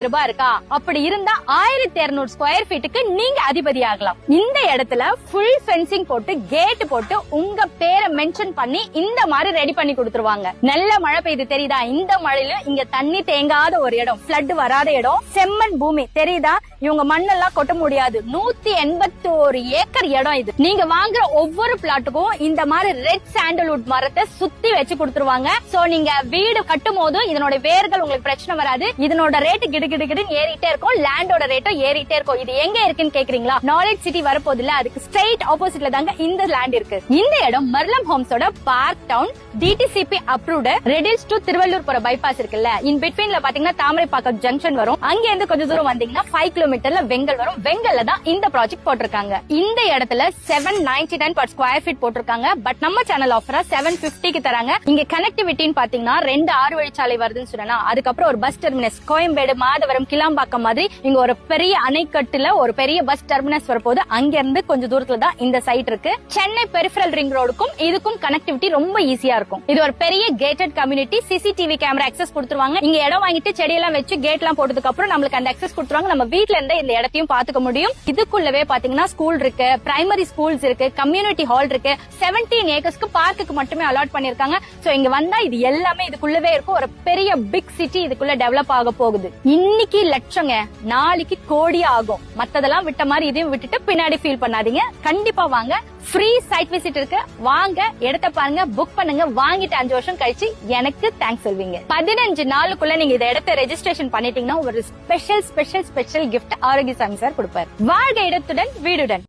ரூபாய் இருக்கா? அப்படி இருந்தா 1200 ஸ்கொயர் ஃபீட்டுக்கு நீங்க அதிபதி ஆகலாம். இந்த இடத்துல ஃபுல் ஃபென்சிங் போட்டு கேட் போட்டு உங்க பேரை மென்ஷன் பண்ணி இந்த மாதிரி ரெடி பண்ணி கொடுத்துருவாங்க. நல்ல மழை பெய்யுது தெரியுதா? இந்த மழையில இங்க தண்ணி தேங்காத ஒரு இடம், பிளட் வராத இடம், செம்மண் பூமி தெரியுதா? இவங்க மண்ணெல்லாம் கொட்ட முடியாது. 181 ஏக்கர் இடம் இது. நீங்க வாங்குற ஒவ்வொரு பிளாட்டுக்கும் இந்த மாதிரி ரெட் சாண்டல்வுட் மரத்தை சுத்தி வச்சு கொடுத்துருவாங்க. சோ நீங்க வீடு கட்டும் போதும் இதனோட வேர்கள் உங்களுக்கு பிரச்சனை வராது. இதனோட ரேட் கிடுகிடுன்னு ஏறிட்டே இருக்கும், லேண்டோட ரேட்டும் ஏறிட்டே இருக்கும். இது எங்க இருக்குன்னு கேக்குறீங்களா? நாலேஜ் சிட்டி வரப்போது இல்ல, அதுக்கு ஸ்ட்ரெயிட் ஆப்போசிட்ல தாங்க இந்த லேண்ட் இருக்கு. இந்த இடம் மர்லம் ஹோம்ஸோட பார்க் டவுன், டிடிசிபி அப்ரூவ்ட், ரெடில்ஸ் டு திருவள்ளூர் போற பைபாஸ் இருக்குல்ல, இன் பிட்வீன்ல பாத்தீங்கன்னா தாமரைப்பாக்கம் ஜங்ஷன் வரும். அங்க இருந்து கொஞ்சம் தூரம் வந்தீங்கன்னா 5 கிலோமீட்டர்ல வெங்கல் வரும். வெங்கல்ல தான் இந்த ப்ராஜெக்ட் போட்டிருக்காங்க. இந்த இடத்துல 799 per ஸ்கொயர் ஃபீட் போட்டிருக்காங்க. பட் நம்ம சேனல் ஆஃபரா 750க்கு தராங்க. இங்க கனெக்டிவிட்டின்னு பாத்தீங்கன்னா 2 6 வழிச்சாலை வருதுன்னு சொன்னா, அதுக்கப்புறம் ஒரு பஸ் டெர்மினஸ், கோயம்பேடு, மாதவரம், கிளாம்பாக்கம் மாதிரி இங்க ஒரு பெரிய அணைக்கட்டுல ஒரு பெரிய பஸ் டெர்மினஸ் வரப்போது. அங்க இருந்து கொஞ்சம் தூரத்துல தான் இந்த சைட் இருக்கு. சென்னை பெரிஃபரல் ரிங் ரோடுக்கும் இதுக்கும் கனெக்டிவிட்டி ரொம்ப ஈஸியா இருக்கும். இது ஒரு பெரிய gated community. CCTV camera access கொடுத்துருவாங்க. இங்க இடம் வாங்கிட்டு செடியெல்லாம் வச்சு கேட் எல்லாம் போட்டதுக்கு அப்புறம் நம்மளுக்கு அந்த அக்சஸ் கொடுத்துருவாங்க. நம்ம வீட்ல இருந்து இந்த இடத்தையும் பாத்துக்க முடியும். இதுக்குள்ளவே பாத்தீங்கன்னா ஸ்கூல் இருக்கு, பிரைமரி ஸ்கூல்ஸ் இருக்கு, கம்யூனிட்டி ஹால் இருக்கு. 17 ஏக்கர்ஸ்க்கு பார்க்குக்கு மட்டுமே அலாட் பண்ணிருக்காங்க. சோ இங்க வந்தா இது எல்லாமே இதுக்குள்ளவே இருக்கும். ஒரு பெரிய பிக் சிட்டி இதுக்குள்ள டெவலப் ஆக போகுது. இன்னைக்கு லட்சங்க, நாளைக்கு கோடி ஆகும். மத்ததெல்லாம் விட்ட மாதிரி இதையும் விட்டுட்டு பின்னாடி ஃபீல் பண்ணாதீங்க. கண்டிப்பா வாங்க. ஃப்ரீ சைட் விசிட் இருக்கு. வாங்க, இடத்த பாருங்க, புக் பண்ணுங்க. வாங்கிட்டு 5 வருஷம் கழிச்சு எனக்கு தேங்க்ஸ் சொல்வீங்க. 15 நாளுக்குள்ள நீங்க இந்த இடத்தை ரெஜிஸ்ட்ரேஷன் பண்ணிட்டீங்கன்னா ஒரு ஸ்பெஷல் கிஃப்ட் ஆரோக்கியசாமி சார் கொடுப்பாரு. வாழ்க இடத்துடன் வீடுடன்.